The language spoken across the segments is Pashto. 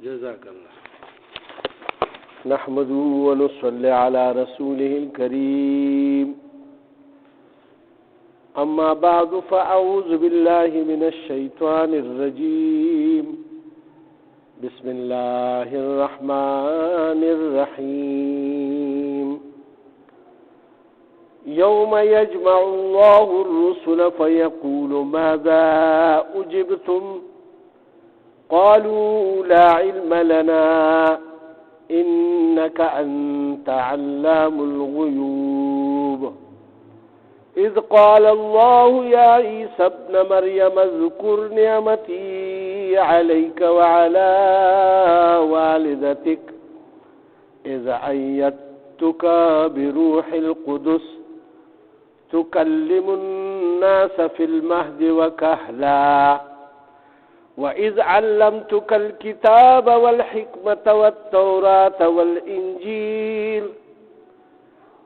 جزاك الله. نحمده ونصلي على رسوله الكريم. أما بعد فأعوذ بالله من الشيطان الرجيم. بسم الله الرحمن الرحيم. يوم يجمع الله الرسل فيقول ماذا أجبتم قالوا لا علم لنا إنك أنت علام الغيوب. إذ قال الله يا عيسى ابن مريم اذكر نعمتي عليك وعلى والدتك إذ أيدتك بروح القدس تكلم الناس في المهد وكهلا وإذ علمتك الكتاب والحكمة والتوراة والإنجيل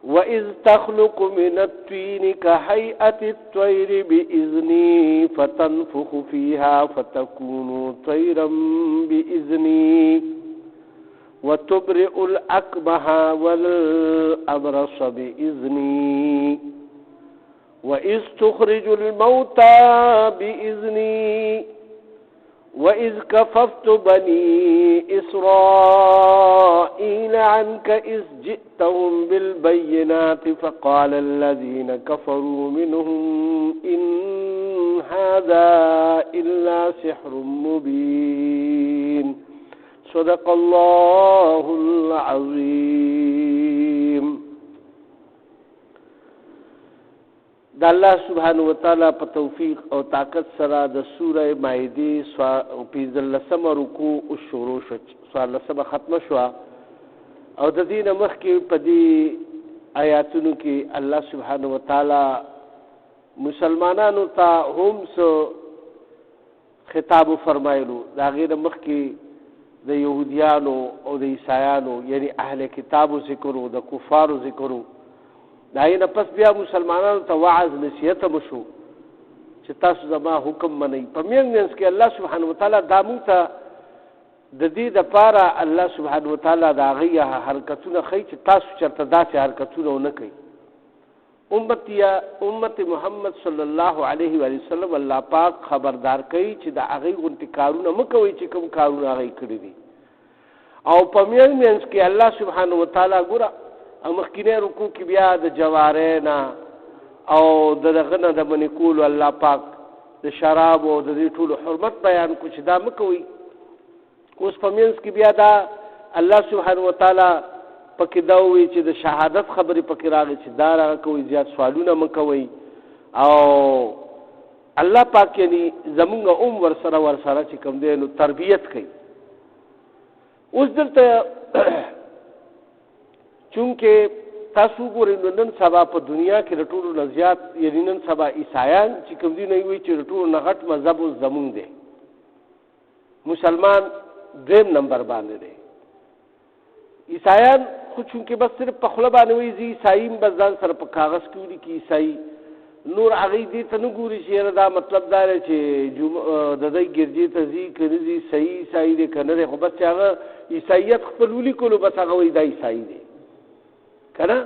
وإذ تخلق من الطين كهيئة الطير بإذني فتنفخ فيها فتكون طيرا بإذني وتبرئ الأكمه والأبرص بإذني وإذ تخرج الموتى بإذني وإذ كففت بني إسرائيل عنك إذ جئتهم بالبينات فقال الذين كفروا منهم إن هذا إلا سحر مبين. صدق الله العظيم. د الله سبحانه وتعالى په توفیق او طاقت سره د سوره مائده 15 رکوع او شروع شو، 14 ختم شو او د دې مخکې په دې آیاتونو کې الله سبحانه وتعالى مسلمانانو ته هم سو خطاب فرمایلو. دا غیر مخکې د يهوديانو او د عیسایانو یعنی اهل کتابو ذکرو، د کفارو ذکرو. داینه پس بیا مسلمانانو ته وعظ نصیحت مشو چې تاسو زما حکم منئ. په مینځ کې الله سبحانه وتعالی دا موږ ته د دې دپاره الله سبحانه وتعالی د هغې حرکتونه ښیي چې تاسو چېرته داسې حرکتونه ونه کوئ. امت محمد صلی الله علیه و وسلم الله پاک خبردار کوي چې د هغې غوندې کارونه مه کوئ چې کوم کارونه هغې کړي دي. او په مینځ کې الله سبحانه وتعالی ګوره مخکینه رکوع کې بیا د جوارې نه او دغه نه د منې کولو الله پاک د شراب او د دې ټولو حرمت بیان کو چې دا مه کوئ. اوس په منځ کې بیا دا الله سبحانه وتعالی پکې دا ووایي چې د شهادت خبرې پکې راغلي چې دا راغه کوئ، زیات سوالونه مه کوئ. او الله پاک یعنې زمونږ ورسره چې کوم دی نو تربیت کوي. اوس دلته چونکې تاسو ګورئ نو نن سبا په دنیا کې د ټولو نه زیات یعنې نن سبا عیسایان چې کوم دي نو وایي چې د ټولو نه غټ مذهب اوس زمونږ دی. مسلمان دویم نمبر باندې دی. عیسایان خو چونکې بس صرف په خوله باندې وایي زه عیسایي یم، بس ځان سره په کاغذ کې ولیکي عیسایي، نور هغوی دې ته نه ګوري چې یاره دا مطلب دا دی چې د دوی ګرجې ته ځي که نه ځي، صحیح عیسایي دی که نه دی، خو بس چې هغه عیسایت خپل ولیکلو بس هغه وایي دا عیسایي دی که نه.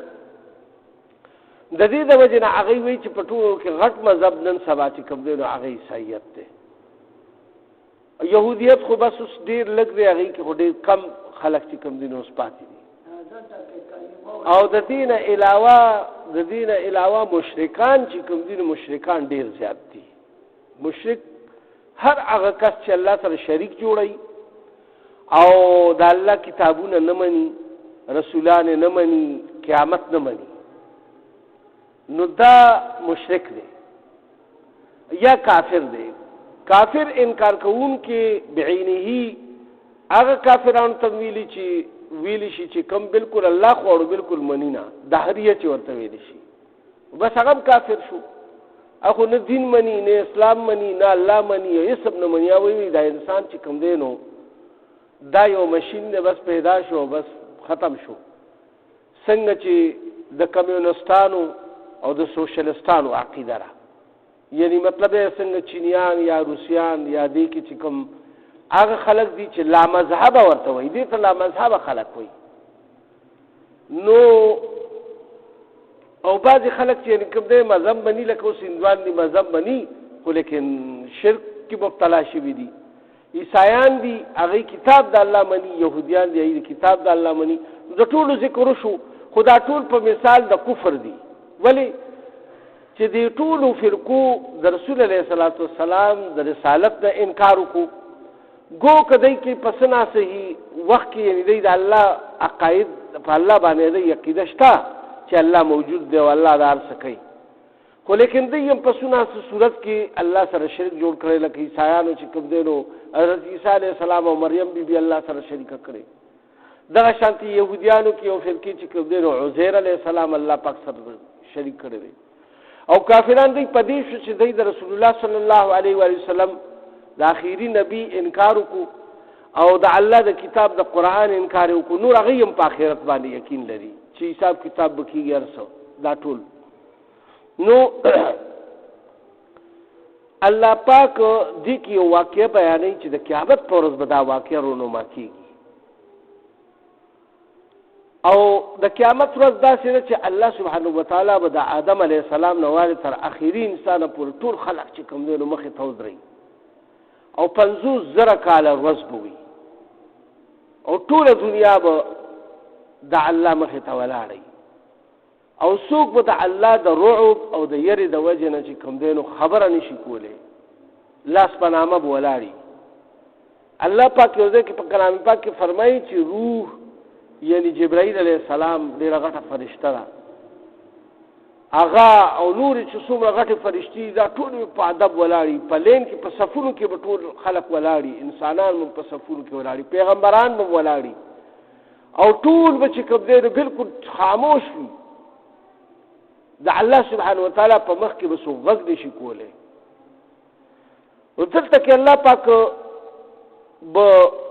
د دې د وجې نه هغوی وایي چې په ټولو کې غټ مذهب نن سبا چې کوم دی نو هغه عیسایت دی. یهودیت خو بس اوس ډېر لږ دی، هغوی کې خو ډېر کم خلک چې کوم دی نو اوس پاتې دي. او د دې نه علاوه مشرکان چې کوم دي نو مشرکان ډېر زیات دي. مشرک هر هغه کس چې الله سره شریک جوړوي او د الله کتابونه نه مني، رسولان نه مني، قیامت نه مني، نو دا مشرک دی یا کافر دی. کافر انکار کوونکې بعینه هغه کافرانو ته ویلی شي چې کوم بالکل الله خوړو بالکل مني نه، دهریه چې ورته ویلی شي، بس هغه کافر شو. اخو نه دین مني، نه اسلام مني، نه الله مني، هیڅ نه مني. وایي دا انسان چې کوم دی نو دا یو ماشین دی، بس پیدا شو بس ختم شو. څنګه چې د کمیونستانو او د سوشلستانو عقیده را، یعنی مطلب یې څنګه چینیان یا روسیان یا دې کې چې کوم هغه خلک دي چې لا مذهب ورته وایي، دې ته لا مذهب خلک وایي. نو او بعضې خلک چې کوم دی مذهب مني، لکه اوس هندوان دي مذهب مني خو لیکن شرک کې مبتلا شوي دي. عیسایان دي هغوی کتاب د الله مني، یهودیان دي هغوی کتاب د الله مني. د ټولو ذکر وشو خو دا ټول په مثال د کفر دي. ولې چې د ټولو فرقو د رسول علیه الصلاۃ والسلام د رسالت نه انکار وکړو، گو کدی کې پسنا صحیح وخت کې یعنی دی د الله عقاید په الله باندې دی عقیده شته چې الله موجود دی او الله دا هر څه کوي، خو لیکن دی هم پسنا صورت کې الله سره شریک جوړ کړی، لکه عیسایانو چې کوم دی نو حضرت عیسی علیه السلام او مریم بی الله سره شریکه کړی. دغه شانتي یهودیانو کې او فرقې چې کوم دی نو عزیر علیه السلام الله پاک سره شریک کړی دی. او کافران دی په دې شو چې دی د رسول الله صلی الله علیه و وسلم د آخري نبی انکار وکړو او د الله د کتاب د قرآن انکار وکړو. نور هغوی هم په آخرت باندې یقین لري چې حساب کتاب به کېږي هر څه دا ټول. نو الله پاک دې کې یو واقعه بیانوي چې د قیامت په ورځ به دا واقعه رونما کېږي. او د قیامت ورځ داسې ده چې الله سبحانه وتعالی به د آدم علیه السلام نه وارې تر آخري انسانه پورې ټول خلق چې کوم دی نو مخې ته ودرئ او 50,000 کاله ورځ به وي او ټوله دنیا به د الله مخې ته ولاړئ او څوک به د الله د رعب او د یرې د وجې نه چې کوم دی نو خبره نشي کولی، لاس په نامه به ولاړي. الله پاک یو ځای کې په کلام پاک کې فرمایي چې روح یعنی جبرائیل علیه السلام ډېره غټه فرشته ده، هغه او نور چې څومره غټې فرشتي دا ټول په ادب ولاړي، په لین کې په صفونو کې به ټول خلق ولاړي، انسانان هم په صفونو کې ولاړي، پیغمبران هم ولاړي او ټول به چې کوم دی نو بلکل خاموش وي. د الله سبحانه وتعالی په مخ کې به څوک غږ نشي کولی. نو دلته کې الله پاک به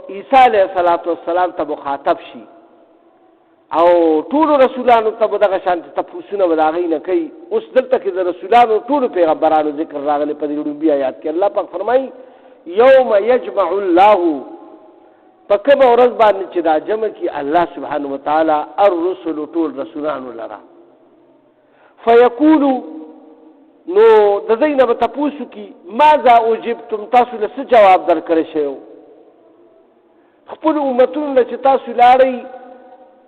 عیسی علیه السلام ته مخاطب شي او ټولو رسولانو ته به دغه شانتې تپوسونه به د هغوی نه کوي. اوس دلته کې د رسولانو ټولو پیغمبرانو ذکر راغلی په دې لومبي آیات کې. الله پاک فرمایي یوم یجمع الله، په کومه ورځ باندې چې دا جمع کړي الله سبحانه وتعالی الرسل ټول رسولانو لره، فیقولو نو د دوی نه به تپوس وکړي ماذا اجبتم، تاسو له څه جواب درکړی شوی، خپلو امتونو نه چې تاسو لاړئ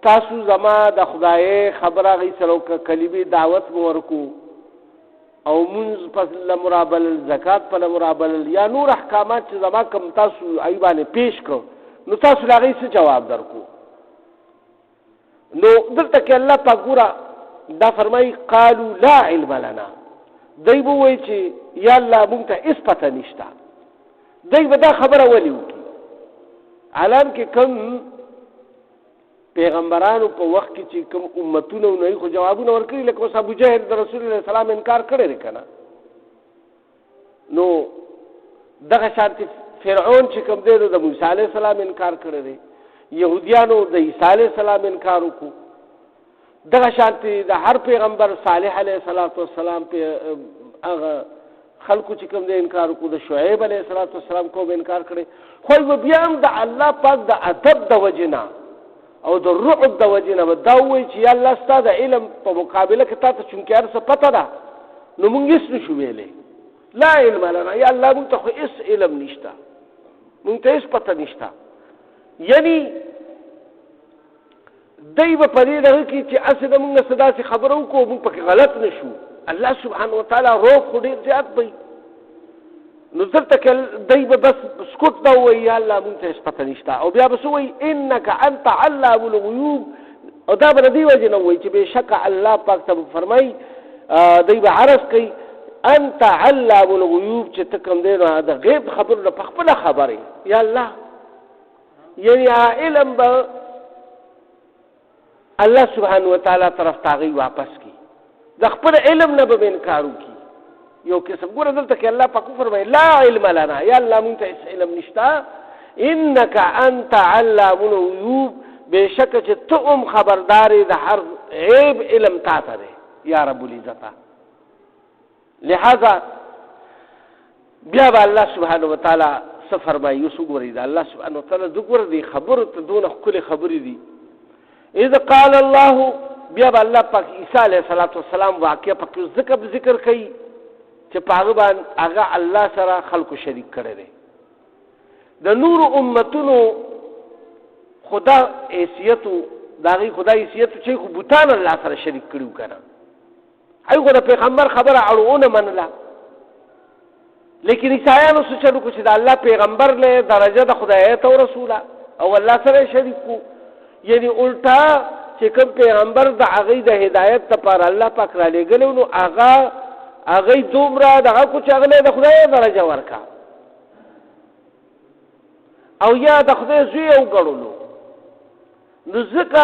تاسو زما د خدای خبره هغوی سره وکړه، کلمې دعوت مو ورکړو او مونځ په لمرابلل، زکات په لمرابلل، یا نور احکامات چې زما کوم تاسو هغوی باندې پیش کړو نو تاسو له هغوی څه جواب درکړو. نو دلته کې الله پاک ګوره دا فرمایي قالو لا علم لنا، دی به وایي چې یا الله مونږ ته هېڅ پته نشته. دی به دا خبره ولې وکړي حالان کې کوم پیغمبرانو په وخت کې چې کوم امتونه نه خو جوابونه ورکړي، لکه اوس ابو جهل د رسول الله سلام انکار کړی دی که نه. نو دغه شانتې فرعون چې کوم دی نو د موسی علیه السلام انکار کړی دی، یهودیانو د عیسی علیه السلام انکار وکړو، دغه شانتې د هر پیغمبر صالح علیه السلام هغه خلکو چې کوم دی انکار وکړو، د شعیب علیه السلام کوم انکار کړی. خو بیا هم د الله پاک د ادب د وجې نه او د رعب د وجې نه به دا ووایي چې یا الله ستا د علم په مقابله کې تا ته چونکې هر څه پته ده نو مونږ هېڅ نشو ویلی، لا علم لنا، یا الله مونږ ته خو هېڅ علم نشته، مونږ ته هېڅ پته نشته. یعنی دی به په دې دغه کې چې هسې د مونږ نه څه داسې خبره وکړو مونږ پکې غلط نه شو، الله سبحانه وتعالی روغ خو ډېر زیات دی. نو دلته کې دی به بس سکوت دا ووایي یا الله مونږ ته هېڅ پته نشته، او بیا به څه وایي انک انت علام الغیوب، او دا به د دې وجې نه وایي چې بېشکه الله پاک ته به فرمایي دی به عرض کوي انت علام الغیوب چې ته کوم دی نو د غیب خبرو نه په خپله خبرې یا الله. یعنی علم به الله سبحانه وتعالی طرف ته هغوی واپس کړي، د خپل علم نه به انکار وکړي. یو قسم ګوره دلته کې الله پاک وفرمایي لا علم لنا، یا الله مونږ ته هېڅ علم نشته، انک انت علام الغیوب، بېشکه چې ته هم خبردارې د هر عیب علم تا ته دی یا رب العزته. لہذا بیا به الله سبحانه وتعالی څه فرمایي اوس وګورئ د الله سبحانه وتعالی ذکر دی خبرو ته دونه ښکلې خبرې دي. اذ قال الله بیا به الله پاک عیسی علیه السلام واقع پکې ذکر کوي چې په هغه باندې هغه الله سره خلکو شریک کړی دی. د نور امتونو خدا حیثیتو د هغې خدای حیثیتو چې خو بوتان الله سره شریک کړي که نه هغوی خو د پیغمبر خبره اړونه منله، لیکن عیسایانو څه چل وکړو چې د الله پیغمبر له درجه د خدایت او رسوله او الله سره شریک کو، یعنی الټا چې کوم پیغمبر د هغې د هدایت لپاره الله پاک را لېږلی نو هغې دومره دغه کو چې هغه د خدای درجه ورکړه او یا د خدای زوی وګڼلو. نو ځکه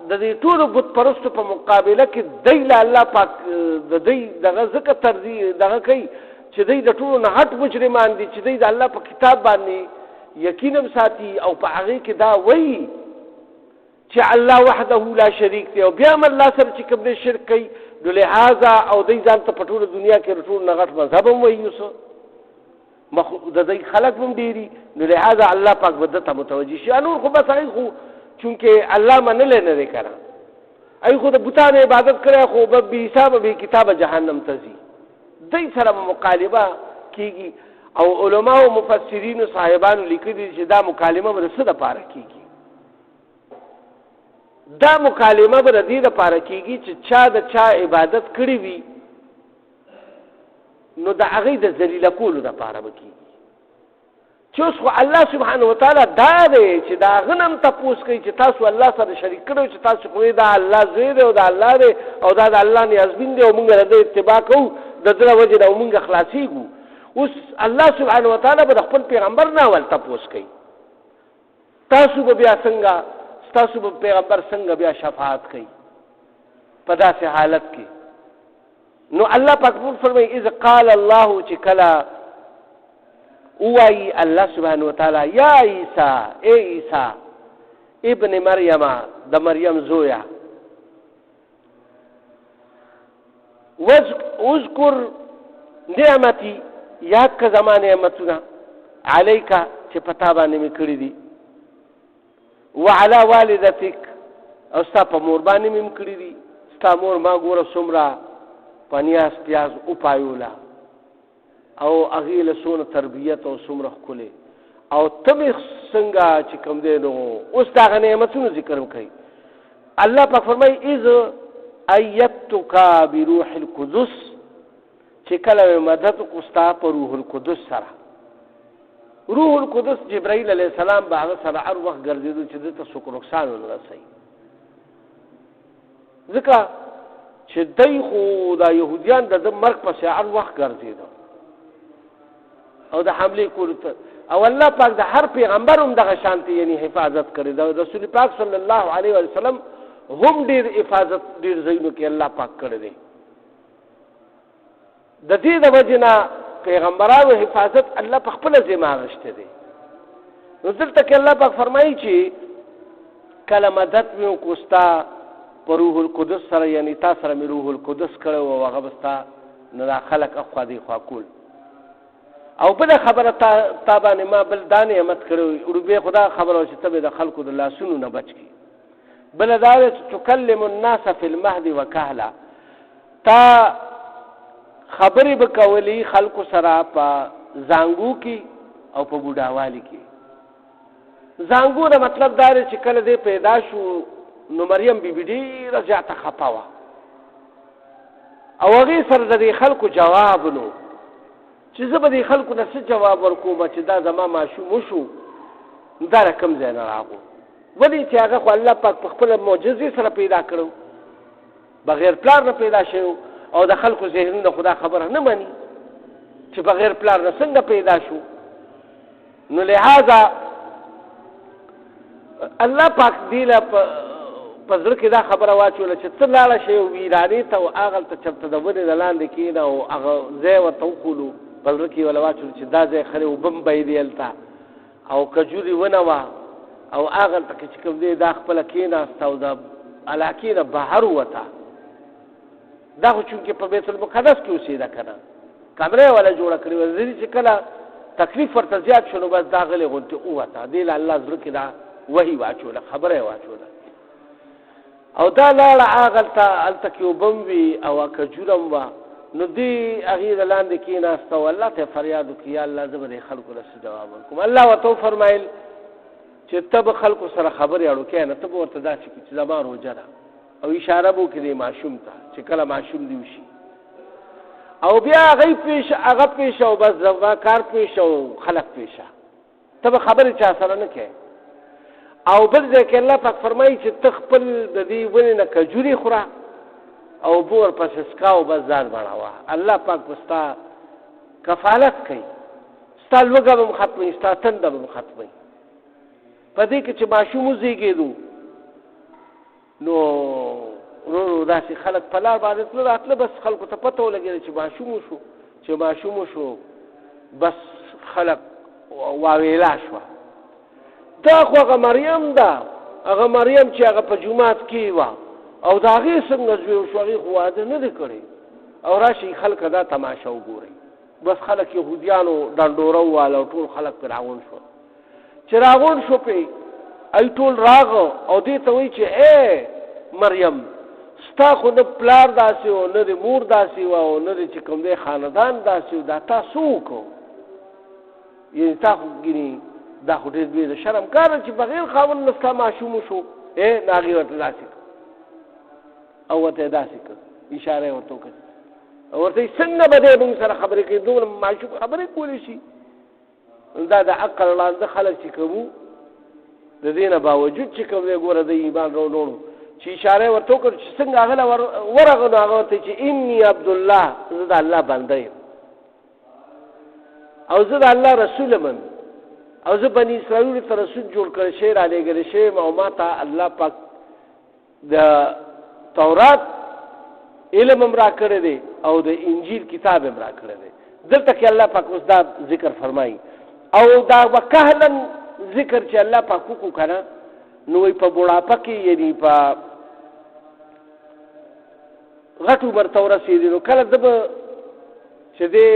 د دې ټولو بت پرستو په مقابله کې دی له الله پاک د دوی دغه ځکه ترجیح دغه کوي چې دوی د ټولو نه هټ مجرمان دي چې دوی د الله په کتاب باندې یقین هم ساتي او په هغې کې دا وایي چې الله وحده لا شریک دی او بیا هم الله سره چې کوم دی شرک کوي نو لهذا او دوی ځان ته په ټوله دنیا کې د ټولو نه غټ مذهب هم وایي اوس د دوی خلک هم ډېري نو لهذا الله پاک به ده ته متوجه شي. نور خو بس هغې خو چونکې الله منلی نه دی که نه هغې خو د بوتانو عبادت کړی خو به بې حسابه بې کتابه جهنم ته ځي. دوی سره به مکالمه کېږي او علماو مفسرینو صاحبانو لیکلي چې دا مکالمه به د څه دپاره کېږي؟ دا مکالمه به د دې دپاره کېږي چې چا د چا عبادت کړی وي نو د هغې د ذلیله کولو دپاره به کېږي چې اوس خو الله سبحانه وتعالی دا دی چې د هغه نه هم تپوس کوي چې تاسو الله سره شریک کړی چې تاسو خو دا الله زوی دی او دا الله دی او دا د الله نیازبین دی او موږ د ده اتباع کوو د ده د وجې نه او موږ خلاصېږو. اوس الله سبحانه وتعالی به د خپل پیغمبر نه اول تپوس کوي تاسو به بیا څنګه ستاسو به پیغمبر څنګه بیا شفاعت کوي په داسې حالت کې. نو الله پاک فرمایي اذ قال الله چې کله وایي الله سبحانه وتعالی یا عیسی ای عیسی ابن مریم د مریم زویا اذکر نعمتي یاد که زما نعمتونه علیکه چې په تا باندې مې کړي دي وعلى والدتک او ستا په مور باندې مې هم کړي دي ستا مور ما ګوره څومره په نیاز پیاز وپایوله او هغې له څونه تربیت او څومره ښکلې او ته مې څنګه چې کوم دی نو اوس د هغه نعمتونو ذکر هم کوي. الله پاک فرمایي اذ ایدتک بروح القدس چې کله مې مدد وکړو ستا په روح القدس سره. روح القدس جبرائیل علیه السلام به هغه سره هر وخت ګرځېدو چې ده ته څوک نقصان ونه رسوي ځکه چې دی خو دا یهودیان د ده مرګ پسې هر وخت ګرځېده او د حملې کولو ته او الله پاک د هر پیغمبر هم دغه شانتې یعنی حفاظت کړی د رسول پاک صلی الله علیه وسلم هم ډېر حفاظت ډېر ځایونو کې الله پاک کړی دی. د دې د وجې نه پیغمبرانو حفاظت الله په خپله ذمه اخیستی دی. نو دلته کې الله پاک فرمایي چې کله مدد مې وکړو ستا په روح القدس سره یعنی تا سره مې روح القدس کړی او هغه به ستا نه دا خلک اخوا دیخوا کول او بله خبره تا باندې ما بل دا نعمت کړی اروبې خدا خبره چې ته به د خلکو د لاسونو نه بچ کړي. بله دا دی چې تکلم الناس فی المهد وکهلا تا خبرې به کولې خلکو سره په زانګو کې او په بوډاوالي کې. زانګو د مطلب دا دی چې کله دی پیدا شو نو مریم بیبي ډېره زیاته خفه وه او هغې سره د دې خلکو جواب نو چې زه به دې خلکو نه څه جواب ورکوم چې دا زما ماشوم وشو دا له کوم ځای نه راغو ولې چې هغه خو الله پاک په خپله معجزې سره پیدا کړو بغیر پلار نه پیدا شوی او د خلکو ذهنونه خدا خبره نه مني چې بغیر پلار نه څنګه پیدا شو. نو لہذا الله پاک دی له په زړه کې دا خبره واچوله چې ته لاړه شې ویرانې ته او هغلته چېرته د ونې د لاندې کښېنه او هغه ځای ورته وښولو په زړه کې وله واچولو چې دا ځای خرې اوبه هم بهیدې هلته او کجوري ونه وه او هغلته کې چې کوم دی دا خپله کېناسته او د علاقې نه بهر ووته. دا خو چونکې په بیت المقدس کې اوسېده که نه کمره یې وله جوړه کړې وه. ځینې چې کله تکلیف ورته زیات شو نو بس دا غلې غونټې ووته دې له الله زړه کې دا وحي واچوله خبره یې واچوله او دا لاړه هغلته هلته کې اوبه هم وي او کجوره هم وه نو دې هغې د لاندې کېناسته او الله ته فریاد وکړي یا الله زه به دې خلکو له څه جواب ورکوم الله ورته وفرمیل چې ته به خلکو سره خبرې اړو کښېنه ته به ورته داسې کړي چې زما روژه ده او اشاره به وکړي دې ماشوم ته چې کله ماشوم دې وشي او بیا هغه پیشه او بس کار پیشه او خلق پیشه ته به خبرې چا سره نه کوې او بل ځای کې الله پاک فرمایي چې ته خپل د دې ونې نه کجورې خوره او اوبه ورپسې څښه او بس ځان بڼوه الله پاک به ستا کفالت کوي ستا لوږه به م ختموي ستا تنده به م ختموي په دې کې چې ماشوم وزېږېدو نو ورو داسې خلک په لار باندې تله راتله بس خلکو ته پته ولګېده چې ماشوم وشو بس خلک واویلا شوه دا خو هغه مریم ده هغه مریم چې هغه په جومات کې وه او د هغې څنګه زوی وشو هغې خو واده نه دی کړی او راشئ خلکه دا تماشه وګورئ بس خلک یهودیانو ډنډوره وواله او ټول خلک پرې راغونډ شو چې راغونډ شو پرې ای ټول راغه او دې ته وایي چې ای مریم ستا خو نه پلار داسې و نه د مور داسې وه او نه د چې کوم دی خاندان داسې و دا تا څه وکړو یعنې تا خو ګینې دا خو ډېر لوی د شرم کار ده چې بغیر خاوند نه ستا ماشوم وشو نو هغې ورته داسې کړ او ورته یې داسې کړ اشاره یې ورته وکړه او ورته یې څنګه به دی موږ سره خبرې کوي دومره ماشوم خبرې کولی شي دا د عقل ړانده خلک چې کوو د دې نه باوجود چې کوم دی ګوره د ایمان راوړو چې اشاره یې ورته وکړه چې څنګه هغه له ورغه نو هغه ورته چې اني عبدالله زه د الله بنده یم او زه د الله رسول یم او زه بني اسرائیلو ته رسول جوړ کړی شوی رالېږلی شوی یم او ما ته الله پاک د تورات علم هم را کړی دی او د انجیل کتاب هم را کړی دی دلته کې الله پاک اوس دا ذکر فرمایي او دا وکهلا ذکر چې الله پاک وکړو که نه نو وایي په بوډاپه کې یعنې په غټ عمر ته ورسېدي نو کله ده به چې دی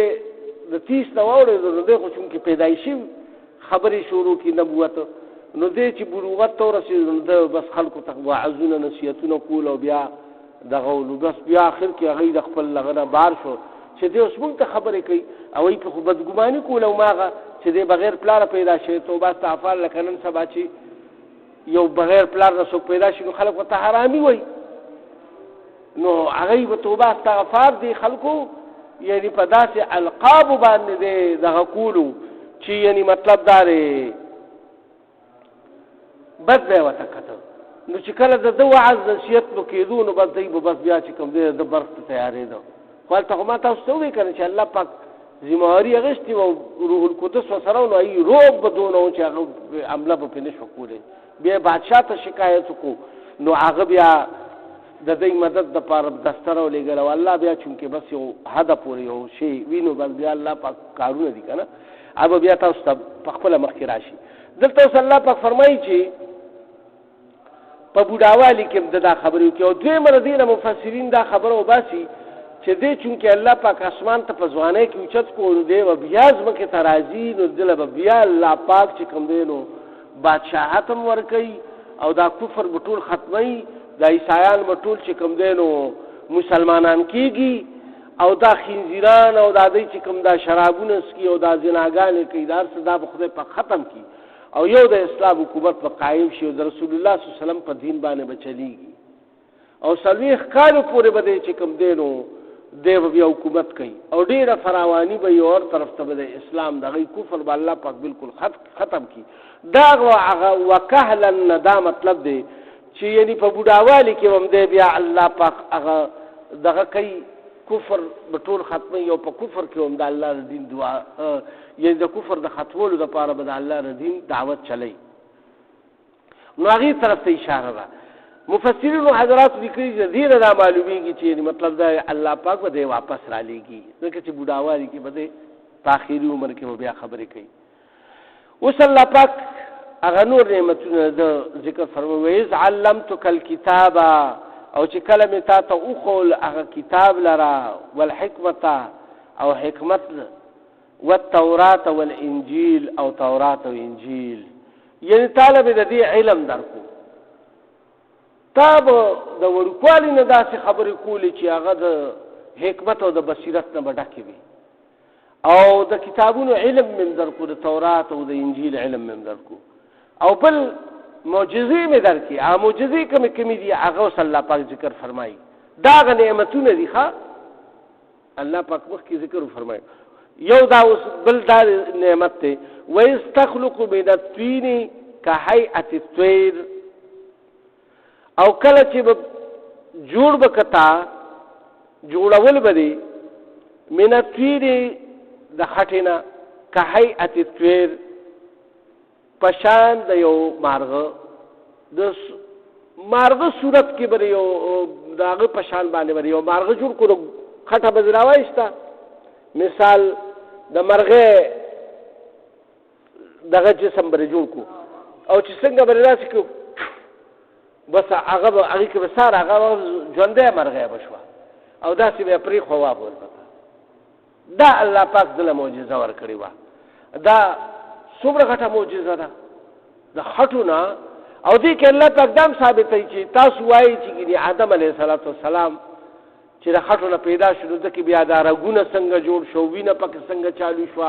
د 30 نه واوړېدو نو دی خو چونکې پیدایشي خبرې شروع کړي نبوت نو دی چې بلوغت ته ورسېدو نو ده بس خلکو ته وعظونه نصیحتونه کول او بیا دغه نو بس بیا آخر کې هغوی د خپل هغه نه بار شو چې دی اوس موږ ته خبرې کوي او یې په خو بدګماني کول او ماغه چې دی بغیر پلاره پیدا شوی توبه استغفار لکه نن سبا چې یو بغیر پلار نه څوک پیدا شي نو خلک ورته حرامي وایي نو هغوی به توبه استغفار دی خلکو یعنی په داسې القابو باندې دی دغه کولو چې یعنی مطلب دا دی بد به یې ورته کتل نو چې کله د ده وعظ نصیحت به کېدو نو بس دی به بس بیا چې کوم دی د برق ته تیارېده خو هلته خو ما تاسو ته ووایي که نه چې الله پاک ذمهواري اخېستې وه روح القدس ورسره و نو هغوی روب به دونه و چې هغه عمله به پرې نه شوه کولی بیا بادشاه ته شکایت وکړو نو هغه بیا د دې مدد دپاره دستر ولېږل او الله بیا چونکې بس یو حده پورې یو شی وینو بس بیا الله پاک کارونه دي که نه هغه بیا تاسو ته په خپله مخکې راشي دلته اوس الله پاک فرمایي چې په بوډاوالي کې هم د دا خبرې وکړي او دویمه د دې نه مفسرین دا خبره وباسي چې دی چونکې الله پاک اسمان ته په ځوانۍ کې اوچت کړو نو دی به بیا ځمکې ته راځي نو دله به بیا الله پاک چې کوم دی نو بادشاهت هم ورکوي او دا کفر به ټول ختموي دا عیسایان به ټول چې کوم دی نو مسلمانان کېږي او دا خنزیران او دا دی چې کوم دا شرابونه څکي او دا زناګانې کوي دا هر څه دا به خدای پاک ختم کړي او یو د اسلام حکومت به قایم شي او د رسول الله صلی الله علیه وسلم په دین باندې به چلیږي او 40 کالو پورې به دی چې کوم دی نو دی به بیا حکومت کوي او ډېره فراواني به یو اور طرف ته به د اسلام د هغوی کفر به الله پاک بالکل ختم کړي دا هغه وکهلا نه دا مطلب دی چې یعنی په بوډاوالي کې هم دی بیا الله پاک هغه دغه کوي کفر به ټول ختموي او په کفر کې هم د الله د دین دعا یعنې د کفر د ختمولو دپاره به د الله د دین دعوت چلی نو هغې طرف ته اشاره ده مفسرینو حضراتو لیکلي چې دې نه دا معلومیږي چې مطلب دا الله پاک به دی واپس رالیږي ځکه چې بوډاوالي کې به دی په آخري عمر کې به بیا خبرې کوي اوس الله پاک هغه نور نعمتونه د ذکر فرموي وإذ علمتک الکتاب او چې کله مې تا ته وښول هغه کتاب لره والحکمت او حکمت والتورات والانجیل او تورات او انجیل یعنی طالب د دې علم درکو تا به د ورکوالي نه داسې خبرې کولې چې هغه د حکمت او د بصیرت نه به ډکې وي او د کتابونو علم مې درکو د تورات او د انجیل علم مې درکو او بل معجزې مې درکې هغه معجزې کومې دي هغه اوس الله پاک ذکر فرمایي دا هغه نعمتونه دي ښه الله پاک مخکې ذکر فرمایي یو دا اوس بل دا نعمت دی وَإِذْ تَخْلُقُ مِنَ الطِّينِ كَهَيْئَةِ الطَّيْرِ او کله چې به جوړ بکتا جوړول به دي من الطِّينِ د خټې نه كَهَيْئَةِ الطَّيْرِ پشان د یو مارغه د مارغه صورت کې به یو داغه پشان باندې به یو مارغه جوړ کړو خټه به راوایستا مثال د مرغه دغه جسم بر جوړ کو او چې څنګه بر راسي کو بس هغه کې وساره هغه ژوندې مرغه بشوا او داسې به پرې خوا بول پتا دا الله پاک دله معجزه ور کړی و دا څومره غټه معجزه ده د خټونه او دې کې الله پاک دام ثابتوي چې تاسو وایي چې آدم علیه السلام چې د خټونه پیدا شول د کې بیا دا رګونه څنګه جوړ شو وینه پکې څنګه چالو شو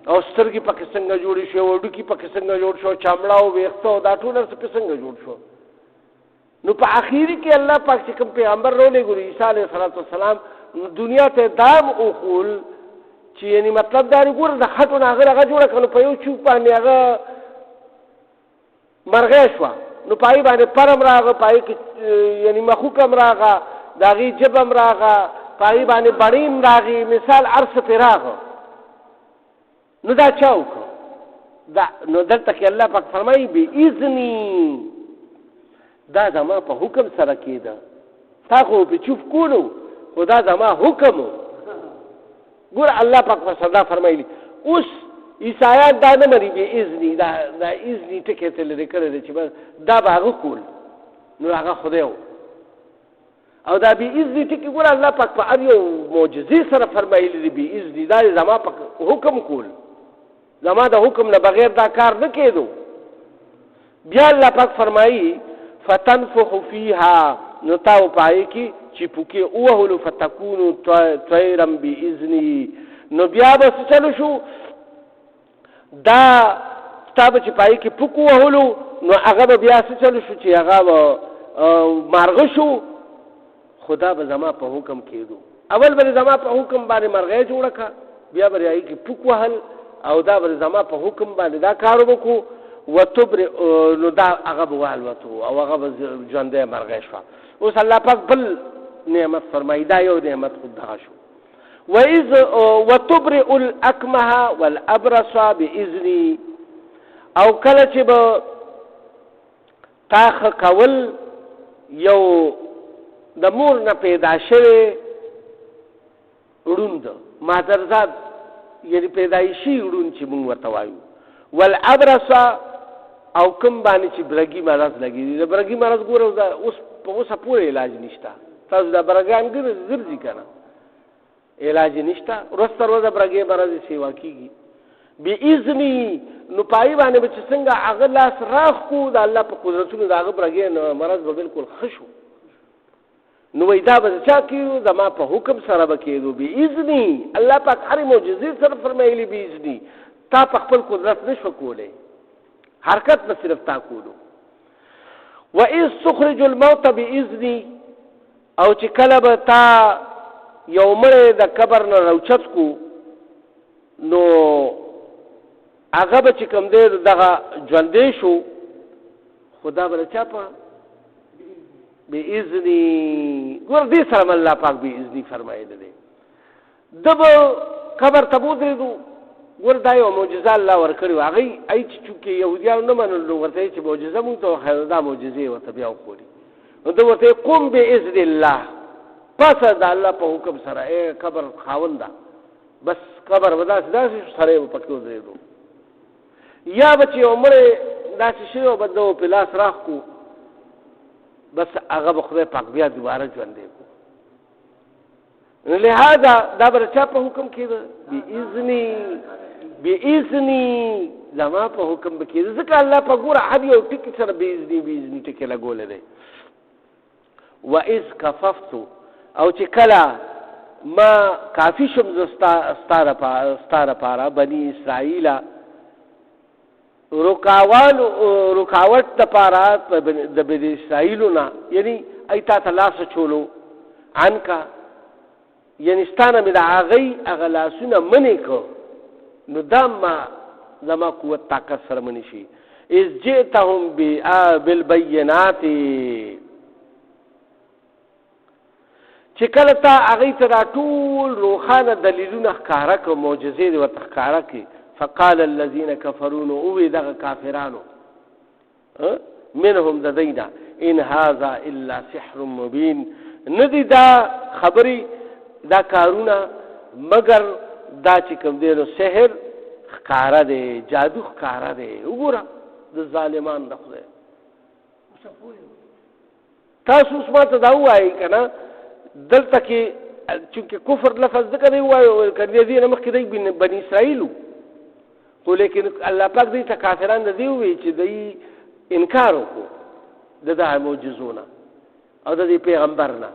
او سترګې پکې څنګه جوړې شو وډوکی پکې څنګه جوړ شو چمړه او ویښته دا ټول څنګه جوړ شو نو په اخیری کې الله پاک چې کوم پیغمبر رولې ګوري عیسی علیه السلام دنیا ته دام او خول چې یعنی مطلب دا ګور د خټونه هغه جوړه کړو په یو چوک باندې هغه مرغه شو نو پای باندې پرم راغه پای کې یعنی مخوکم راغه داغي جبم راغه پای باندې بړیم راغي مثال عرص پیراغه نو دا چاوک دا نو دلته کې الله پاک فرمایي به اذنی دا زما په حکم سره کېده تا خو په چوپ کولو خدا زما حکم ګور الله پاک فسدا فرمایلی اوس عیسایان دا نه مری به اذنی دا اذنی ټکه ته لري کړل چې دا باغ کول نو هغه خدای او دا به اذنی ټکه ګور الله پاک په اړیو معجزې سره فرمایلی به اذنی دا زما په حکم کول زما د حکم نه بغیر دا کار نه کېدو بیا الله پاک فرمایي فتنفخ فيها نتاو پای کی چې پوکي اوهلو فتكونوا طيرا باذني نو بیا به چلو شو دا تاب چې پای کی پوکو وهلو نو هغه بیا چلو شو چې هغه مارغه شو خدا به زما په حکم کېدو اول به زما په حکم باندې مرغه جوړه کا بیا به راي کی پوکو وهل او دا به زما په حکم باندې دا کار وکړو وتبر نو دا هغه والوتو او هغه ژوندې مرغه شو اوس الله پاک بل نعمت فرمایي دا یو نعمت خود دغه شو واذ وتبرئ الاكمه والابرص باذني او کله چې به تاخ کول یو د مور نه پیدا شوی وړوند مادرزاد یعنی پیدایشي وړوند چې موږ ورته وایو والابرص او کوم باندې چې برګي مرض لګي د برګي مرض ګورو دا اوس په اوسه پورې علاج نشته تاسو دا برګان ګرځي کنه علاج نشته ورستر ودا برګي مرض سیوا کیږي باذنی نو پای باندې چې څنګه هغه لاس راخ کو د الله په قدرتونو دا هغه برګي مرض به بالکل خشو نو وېدا به چا کیو زما په حکم سره بکیدو باذنی الله پاک هر معجزې سره فرمایلی باذنی تا په خپل قدرت نشو کولای حرکت به صرف تا کولو واذ تخرج الموت باذني او چې کله به تا یو مړی د قبر نه راوچت کو نو هغه به چې کوم دی دغه ژوندې شو خدا به چا په باذني ګور دې سره الله پاک باذني فرمایلی دی د قبر ته بودرېدو ور دا یو معجزه الله ورکړي هغه ای چې يهوديان نه منل ورته چې معجزه مونږ ته خیر دا معجزه ورته بیا وکړي نو دا ورته قم باذن الله پس دا الله په حکم سره ای قبر خاوندا بس قبر ودا داسې سره په پټو دیدو یا بچي عمره داسې شی او بدو په لاس راخ کو بس هغه خدای پاک بیا دوباره ژوندې کو لہذا دا برچا په حکم کې ده بإذنی زما په حکم کې ده ځکه الله په ګوره هر یو ټکي سره بإذنی ټکي لګولې ده. وإذ کففت او چې کله ما کافی شم ستاره پارا بنی اسرائیل رکاوټ د پارا د بنی اسرائیلونه یعنی ایتا تلاس چولو عنکا یعنی ستانه مې د هغې هغه لاسونه منې کو نو دا ما زما قوت طاقت سره منې شي. اذ جئتهم بالبینات چې کله تا هغې ته دا ټول روښانه دلیلونه ښکاره کړه معجزې دې ورته ښکاره کړي. فقال الذين كفروا اوی دغه کافرانو منهم د دینا ان هذا الا سحر مبین ندی دا خبرې دا کارونه مگر دا چې کوم دی نو سحر ښکاره دی جادو ښکاره دی. وګوره د ظالمان د خدای تاسو اوس ما ته دا ووایئ که نه دلته کې چونکې کفر لفظ ځکه دی ووایو که د دې نه مخکې دی بني اسرائیلو خو لیکن الله پاک دوی ته کافران د دې ووایي چې دوی انکار وکړو د دغه معجزو نه او د دې پیغمبر نه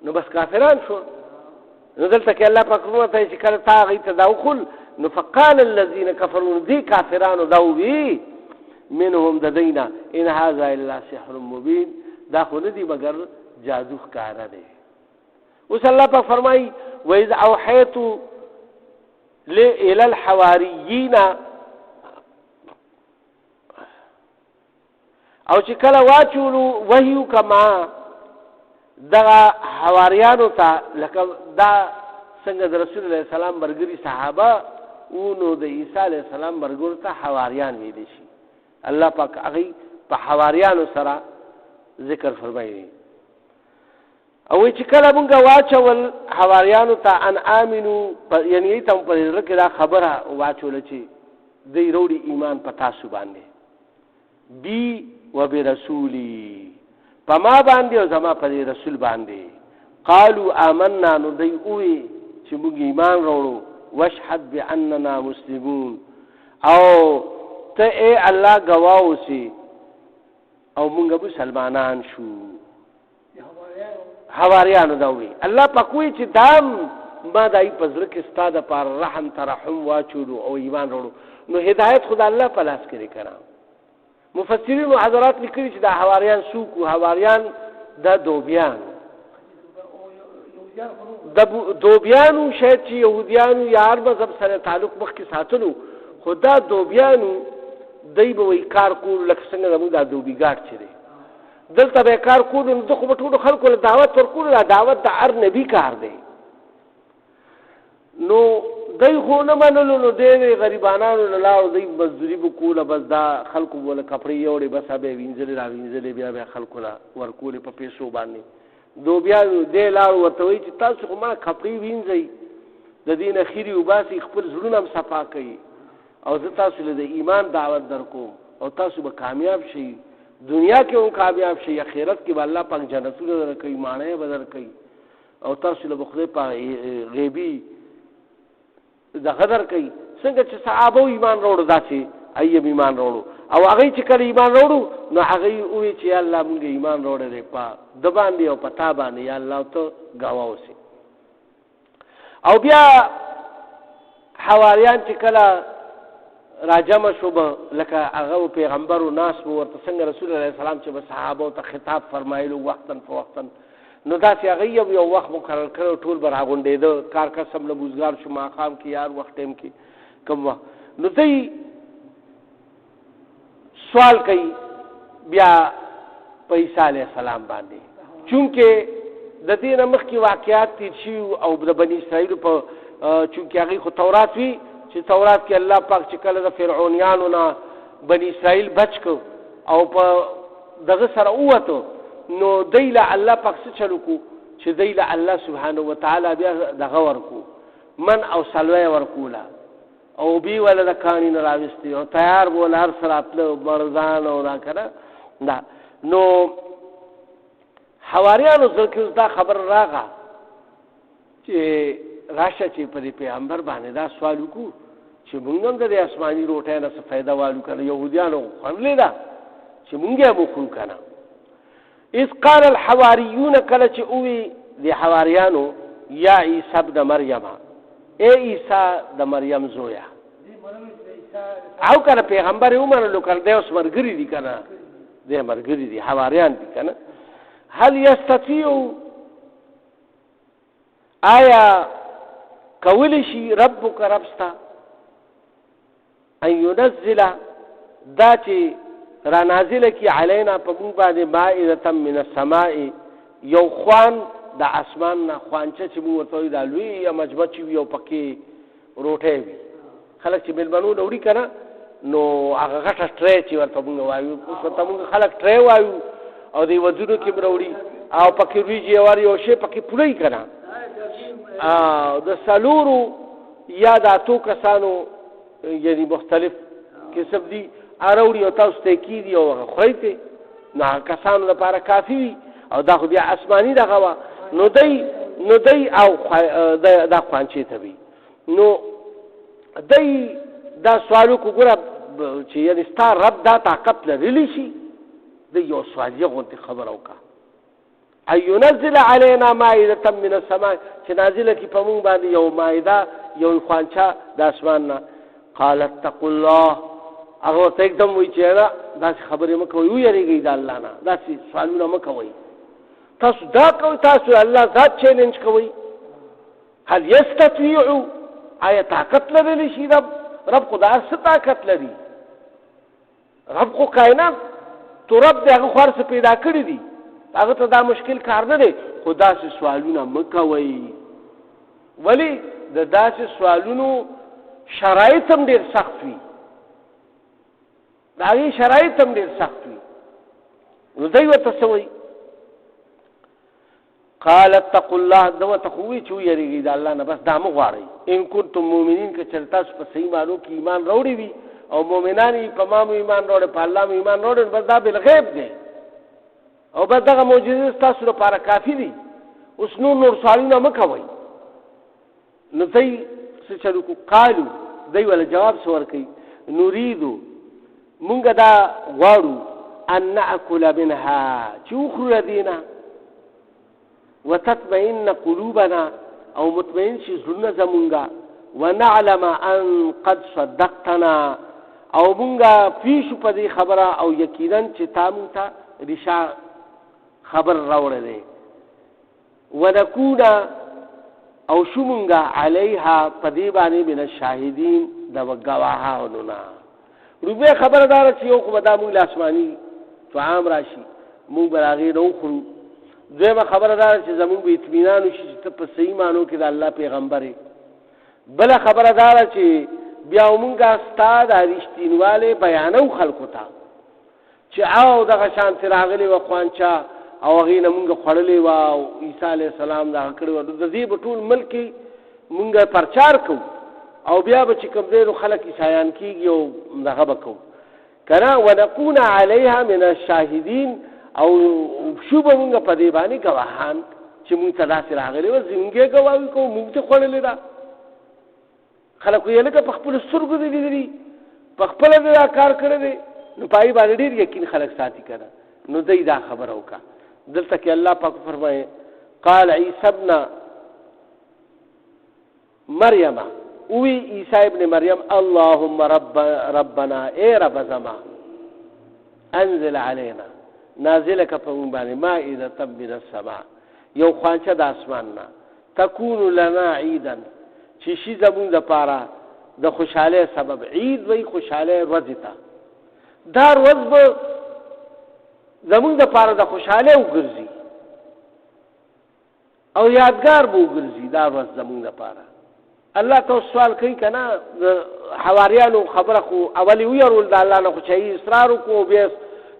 نو بس کافران شو. نو دلته کې الله پاک فرمایي چې کله تا هغې ته دا وخل نو فقال الذين كفروا دې کافرانو دا ووایي منهم د دوی نه ان هذا الا سحر مبین دا خو نه دي مګر جادو ښکاره دی. اوس الله پاک فرمایي وإذ أوحيت إلى الحواریین او چې کله واچولو وحیو کما دغه حواریانو ته لکه دا څنګه د رسول الله سلام برګري صحابه نو د عیسی علیه السلام برګر ته حواریان ویلی شي. الله پاک هغې په حواریانو سره ذکر فرمایي او چې کله مونږ واچول حواریانو ته ان آمنو یعنی ته په زړه کې دا خبره واچوله چې دوی روړي ایمان په تاسو باندې بی و برسولی په ما باندې او زما په رسول باندې قالوا آمنا نو دوی ووایي چې موږ ایمان راوړو واشهد بأننا مسلمون او ته ای الله ګواه اوسې او موږ مسلمانان شو. حواریانو دا وی الله پاک وی چې دام ما دای په زړه کې ستا دپاره رحم ترحم واچولو او ایمان راوړو نو هدایت خدا الله په لاس کې کړه. مفسرینو حضرات لیکلي چې دا حواریان څوک وو. حواریان دا دوبیان دوبیانو شاید چې یهودیانو یا هر مذهب سره تعلق مخکې ساتلو خو دا دوبیانو دی به وایي کار کولو لکه څنګه زموږ دا دوبیګاټ چې دی دلته به کار کولو نو ده خو به ټولو خلکو له دعوت ورکولو دا دعوت د هر نبي کار دی. نو دی خو نه منلو نو دی غریبانانو له لاړو دی مزدوري به کوله بس دا خلکو به له کپړې یوړې بس به یې وینځلې را وینځلې بیا به خلکو له ورکولې په پیسو باندې دو بیا دی لاړو ورته وایي چې تاسو خو ما کپړې وینځئ د دې نه خیرې وباسئ خپل زړونه هم صفا کوي او زه تاسو له د ایمان دعوت در کوم او تاسو به کامیاب شئ دنیا کې هم کامیاب شي آخرت کې به الله پاک جنتونه درکوي ماڼۍ به درکوي او تاسو له به خدای پاک غیبي دغه درکوي څنګه چې صحابو ایمان راوړو داسې ایم ایمان راوړو او هغې چې کله ایمان راوړو نو هغې ووایي چې یا الله مونږ ایمان راوړی دی په ده باندې او په تا باندې یا الله ته ګواه اوسې. او بیا حواریان چې کله راجمه شو به لکه هغه پیغمبر و ناس به ورته څنګه رسول الله علیه السلام چې به صحابو ته خطاب فرمایلو وختن فوختن نو داسې هغه یو وخت مقرر کړی ټول به راغونډېده کار کس هم له بوزګار شو ماښام کې یار وخت ټایم کې کوم وخت نو دوی سوال کوي بیا په عیسی علیه السلام باندې چونکې د دې نه مخکې واقعات تیر شوي او د بني اسرائیلو په چونکې هغې خو تورات وي چې تورات کې الله پاک چې کله د فرعونیانو نه بني اسرائیل بچ کړ او په دغه سره ووتو نو دی له الله پاک څه چلو کو چې دی له الله سبحانه وتعالی بیا دغه ورکو من او سلوی ورکوله او بی ولا د کانی نه راوستي او تیار بول هر سره تل مرزان او دا کنه دا نو حواریانو ځکه دا خبر راغه چې راشه چې په پیغمبر باندې دا سوال وکړو چې موږ هم د آسماني روټۍ نه څه فایده والو کنه یهودیانو خوړلې ده چې موږ یې وخورو کنه. اذ قال الحواریون کله چې اوی د حواریانو یا عیسی ابن مریم اے عیسی د مریم زویا او کنه پیغمبر یې ومنلو کنه دی اوس مرګري دي کنه دی مرګري دي حواریان دي کنه. هل یستطیع آیا کولی شي ربک ربستا ان ينزل دا چې را نازله کی علینا په موږ باندې مائده من السماء یو خوان د اسمان نه خوانچه چې موږ ورته دا لوی یا مجبچ یو پکې روټه وي خلک چې بلبنو وړي کنه نو هغه غټه ټری چې ورته موږ وایو اوس ورته موږ خلک ټری وایو او دی وځونو کې وړي او پکې ریږي واری او شی پکې پوری کنه د سلورو یا د اتو کسانو یعنی مختلف قسم دي اروړي او تاسو ته کې دي او خریته نه کسانو لپاره کافی وي او دا خو بیا آسماني دغه وا نو دی او دا خوانچې ته وي نو دی دا سوالو کو ګره چې یعنی ستار رب دا طاقت لري شي د یو سوال یې غونډه خبر اوکا اينزل علينا مائده من السماء چې نازله کی په مونږ باندې یو مائده یو خوانچا د اسمان نه. قالت اتقوا الله هغه ته एकदम وی چې دا داسې خبرې مکه وي یریږي د الله نه داسې سوالونه مکه وي تاسو دا کوي تاسو الله ذات چیلنج کوي. هل یستطيع آیا طاقت لري شي رب خدا څه طاقت لري رب خو کائنات تو رب دغه خورس پیدا کړی دي هغه ته دا مشکل کار نه دی خدا سي سوالونه مکوي ولی د داسې سوالونو شرایط هم ډیر سخت وي دا یې شرایط هم ډیر سخت وي نو دوی ورته سوي قال اتقوا الله دو تخوي چې یریږي د الله نه بس دا مغواړي ان کنتم مؤمنین که چرتا په صحیح مانو کې ایمان راوړي وي او مؤمنان په ما ایمان راوړي په الله ایمان راوړي بس دا بل غیب دی او بس دغه معجزې تاسو لپاره کافی دي اوس نور سوالونه مکوئ نو دوی څه چلو کو قالو دوی ول جواب سور کوي نريدو مونږ دا غواړو ان ناكل منها چوخر دینا وتطمئن قلوبنا او مطمئن شي زړه زمونږه ونعلم ان قد صدقتنا او مونږه پیښ په دې خبره او یقینا چې تاسو ته رشا خبر راوړلې ونكون او شو مونږه علیها په دې باندې من الشاهدین د گواهانو نه روبه خبردار چې یو خو دا مونږ لاسمانی طعام راشي مونږ براغي نو خو دغه خبردار چې زموږ به اطمینان شي چې په صحیح مانو کې د الله پیغمبري بل خبردار چې بیا مونږه ستاد رښتینواله بیانو خلکو ته چې او دغه شانت راغلي و خوانچا او هغه مونږه خړلې و او عیسی علی السلام دا کړو د دې په ټول ملک مونږه پرچار کو او بیا به چې کوم ډیرو خلک عیسایان کیږي او دغه وکړو کنا ونكون عليها من الشاهدين او شو به مونږ په دې باندې گواهان چې مونږ ته داسې راغلي و زمونږه گواهی کوو مونږ ته خړلې ده خلکو یې لکه په خپل سترګو دي دي په خپل دا کار کړی دی نو پای باندې ډیر یقین خلک ساتي کړه نو دای دا خبر اوکا دلته کې الله پاک فرمایي قال عیسی ابن مریم وی عیسی ابن مریم اللهم ربنا اے رب زما انزل علينا نازلک په مون باندې مائده من السماء یو خوانچه د اسمان نه تكون لنا عيدا چې شي زمون د پاره د خوشاله سبب عید وی خوشاله ورځ ته دا ورځ به زمون د پاره د خوشاله وګرځي او یادګار به وګرځي دا ورځ زمون د پاره الله تو سوال کوي کنه حواریانو خبره خو اولی ویرول د الله نه خو چې اصرار وکړو بیا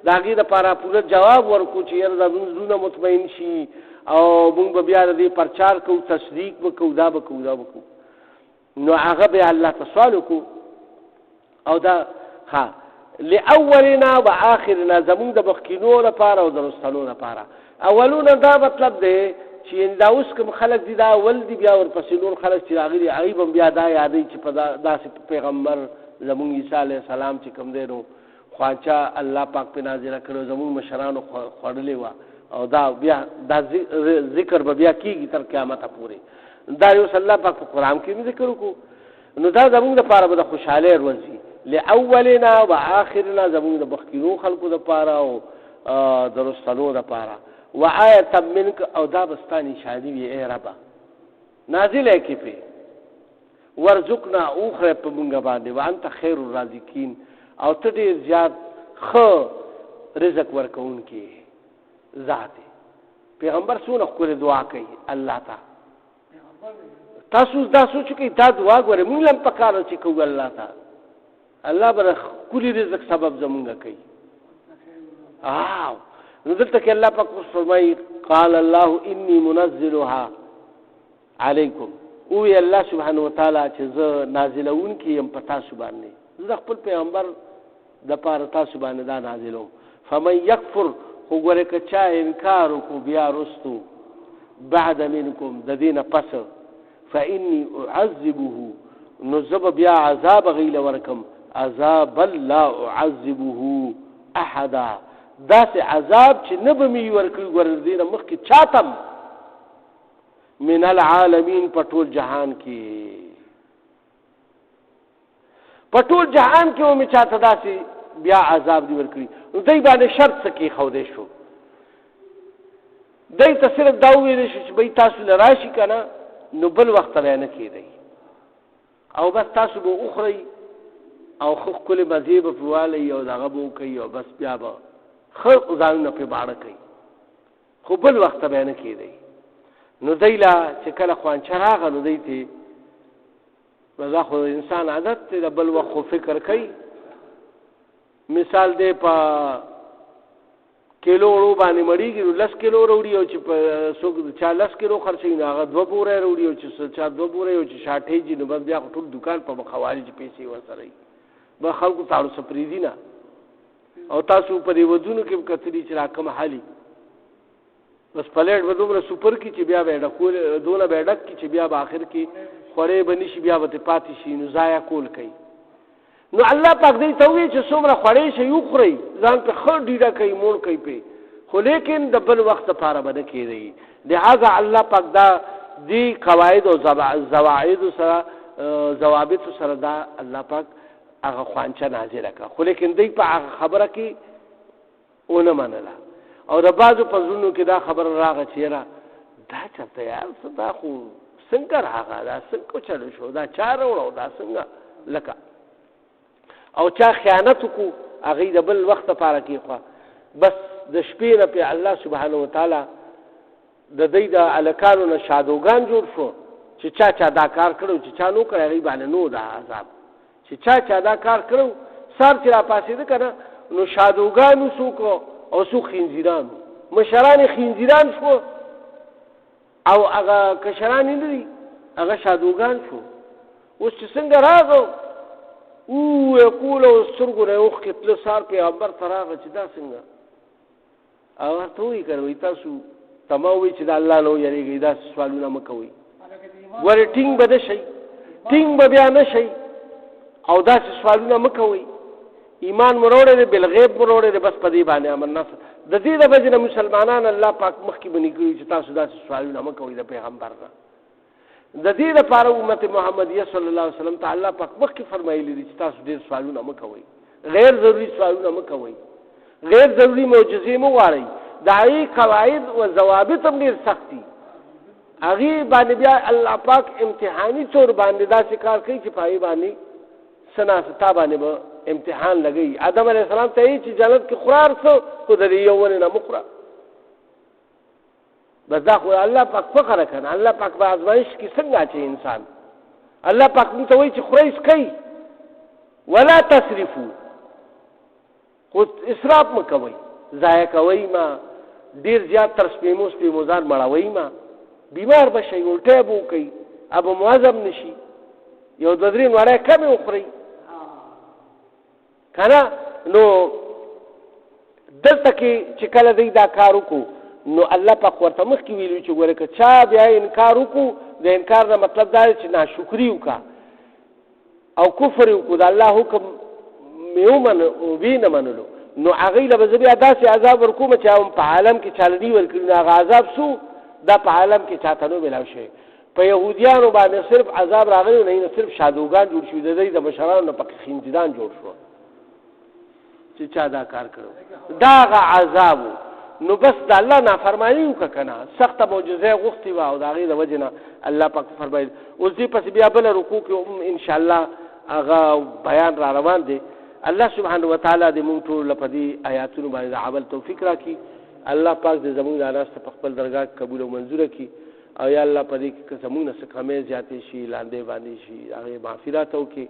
داګه د پاره پوره جواب ورکو چې یره زمونه مطمئن شي او موږ بیا د پرچار کو تصدیق وکړو دا وکړو نو هغه به الله تسوال کو او دا ها لاولنا واخرنا زمون د بخینو لپاره او د رسولو لپاره اولونه دا مطلب دی چې دا اوس کوم خلک دي دا اول دي بیا ورپسې نور خلک چې راغلي هغوی به بیا دا یادوي چې په داسې پیغمبر زمونږ عیسی علیه السلام چې کوم دی نو خواچه الله پاک پې نازله کړو زمونږ مشرانو خوړلې وه او دا بیا دا ذکر به بیا کېږي تر قیامته پورې دا یو الله پاک په قرآن کې مې ذکر وکړو نو دا زمونږ دپاره به د خوشحالۍ ورځ وي لأولنا و آخرنا زمونږ د مخکینو خلکو دپاره او د رستنو دپاره و آیتا منک او دا بستا نشانی وی اے ربا نازل ہے کی پہ ورزقنا اوخر پہ منگا باندے وانتا خیر الرازقین او تدیر زیاد خ رزق ورکون کی ذات پیغمبر سون اخکول دعا کئی اللہ تا تاسوس دا سوچو کئی دا دعا گوارے من لم پکارا چکو اللہ تا اللہ بر کلی رزق سبب زمونگا کئی آو نزلت کہ اللہ پاک فرمائی قال اللہ انی منزلها علیکم اوی اللہ سبحانہ وتعالی چیز نازلون کی یم پتا سبحانہ زد خپل پیغمبر دا پار تا سبحانہ دا نازلون فمن یکفر خوگوڑے کچا انکارو کو بیا رستو بعد منکم ددین پس فانی اعذبه نزب بیا عذاب غیل ورکم عذابا لا اعذبه احدا دا سے عذاب چې نه به مې ورکړي ګوردینه مخکې چاتم من العالمین په ټول جهان کې په ټول جهان کې مې چاته داسې بیا عذاب دی ورکړي نو دی باندې شرط څه کېښودی شو دی ته صرف دا وویلی شو چې بی تاسو له راشي که نه نو بل وخت به نه کېدی او بس تاسو به وخورئ او ښه ښکلې مزې به پرې والئ او دغه به وکئ او بس بیا به خلق ځانونه پې باړه کوي خو بل وخت به نه کېدی نو دی له چې کله خوانچه راغه نو دی ته دا خو انسان عادت دی د بل وخت خو فکر کوي مثال دی په کیلو وړو باندې مړېږي نو 10 کیلو راوړي او چې په څوک چا 10 کیلو خرڅوي نو هغه 2 بوره راوړي او چې چا 2 بوره او چې شاټېجي نو بس بیا خو ټول دکان په مخوالي چې پیسې ورسره وي به خلکو ته ورسه پرېږدي نه او تاسو په دې ودونو کې کتلی چې راکم حالي بس پلیټ به دومره سوپر کې چې بیا به ډکول دونه به ډک کې چې بیا به آخر کې خورې به نشي بیا به پاتې شي نو ضایع کول کوي نو الله پاک دې ته وایي چې څومره خوړې شي وخورئ ځان په ښه ډیډه کوي موړ کوي پې خو لیکن د بل وخت دپاره به نه کېدی لهذا الله پاک دا دې قواعد او ضوابط سره ضوابط سره دا الله پاک هغه خوانچه نازله کړه خو لیکن دی په هغه خبره کې ونه منله او د بعضو په زړونو کې دا خبره راغله چې یاره دا چېرته یار څه دا خو څنګه راغله دا څنګه چلو شو دا چا راوړو دا څنګه لکه او چا خیانت وکړو هغوی د بل وخت دپاره کېښوه بس د شپې نه پې الله سبحانه وتعالی د دوی د هلکانو نه شادوګان جوړ شو چې چا چا دا کار کړو چې چا نو کړی هغوی باندې نو دا عذاب چې چا دا کار کړو سار چې را پاسېده که نه نو شادوګانو څوک او څوک خنزیرانو مشران خنزیران شو او هغه کشران یې نه دي هغه شادوګان شو اوس چې څنګه راغو یقول او سترګو نه یې اوښکې تله سار پیغمبر ته راغله چې دا څنګه هغه ورته وایي که نه وایي تاسو ته ما وایي چې د الله نه ویرېږئ داسې سوالونه مه کوئ ورې ټینګ به نه شئ ټینګ به بیا نه شئ او داسې سوالونه مه کوئ ایمان مو راوړی دی بالغیب مو راوړی دی بس په دې باندې امن نفس د دې د وجې نه مسلمانان الله پاک مخکې بني کړي چې تاسو داسې سوالونه مه کوئ د پیغمبر نه د دې دپاره امت محمدیه صلی الله علیه وسلم ته الله پاک مخکې فرمایلی دي چې تاسو ډېر سوالونه مه کوئ غیر ضروري سوالونه مه کوئ غیر ضروري معجزې مه غواړئ د هغې قواعد و ضوابط هم ډېر سخت دي هغې باندې بیا الله پاک امتحاني طور باندې داسې کار کوي چې په هغې باندې څه ناستا باندې به امتحان لګوي آدم علیه السلام ته یې چې جنت کې خورار څه خو د دې یو ونې نه مه خوره بس دا خو الله پاک فخر کنه الله پاک په ازمایش کې څنګه اچوي انسان الله پاک موږ ته وایي چې خورئ څکئ ولا تسرفو خو اسراف مه کوئ ضایع کوئ ما ډېر زیات تر سپېموزار مړوئ ما بیمار به شئ الټی به وکئ ابه معذب نشي یو دوه درې نوړی کمې وخورئ که نه نو دلته کې چې کله دی دا کار وکړو نو الله پاک ورته مخکې ویلو چې ګوره که چا بیا انکار وکړو د انکار نه مطلب دا دی چې ناشکري وکړه او کفر وکړو د الله حکم مې ومنه او وی نه منلو نو هغوی له به زه بیا داسې عذاب ورکوم چې هم په عالم کې چاله دي ورکړي نو هغه عذاب څو دا په عالم کې چاته نو میلاو شوی په یهودیانو باندې صرف عذاب راغلی نه صرف شادوګان جوړ شوي د دوی د مشرانو نه پکې خنزیران جوړ شو چې چا دا کار کړو دا هغه عذاب نو بس د الله نافرماني وکړه که نه سخته معجزه غوښتې وه او د هغې د وجې نه الله پاک فرمایي اوس دې پسې بیا بله رکوع کې هم انشاءالله هغه بیان را روان دی الله سبحانه وتعالی دې مونږ ټول له په دې آیاتونو باندې د عمل توفیق راکړي الله پاک دې زمونږ دا ناسته په خپل درګاه قبول او منظوره کړي او یا الله په دې کې که زمونږ نه څه کمۍ زیاتې شي لاندې باندې شي هغې معافرات وکړي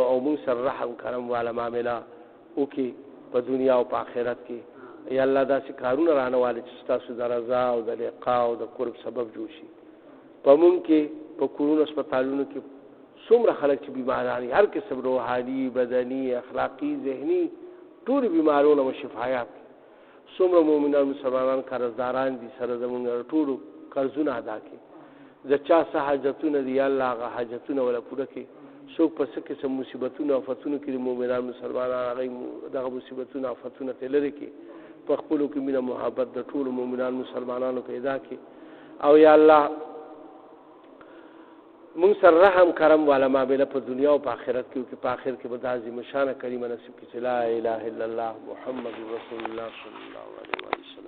او مونږ سره رحم کرم والا معامله وکړي په دنیا او په آخرت کې یا الله داسې کارونه رانه والي چې ستاسو د رضا او د لقا او د قرب سبب جوړ شي په مونږ کې په کورونو هسپتالونو کې څومره خلک چې بیماران هر قسم روحاني بدني اخلاقي ذهني ټولې بیمارونه مو شفایاب څومره مؤمنان مسلمانان قرضداران دي سره زمونږ ټولو قرضونه ادا کړي د چا څه حاجتونه دي یا الله هغه حاجتونه ولا پوره کړي څوک په څه قسم مصیبتونه آفتونو کې د مؤمنان مسلمانان هغې دغه مصیبتونه آفتونه ترې لرې کړي په خپلو کې مینه محبت د ټولو مؤمنان مسلمانانو پیدا کړي او یا الله مونږ سره رحم کرم والا معامله په دنیا او په آخرت کې وکړي په آخر کې به دا عظیم شانه کریمه نصیب کړي چې لا اله الا الله محمد رسول الله صلی الله علیه وسلم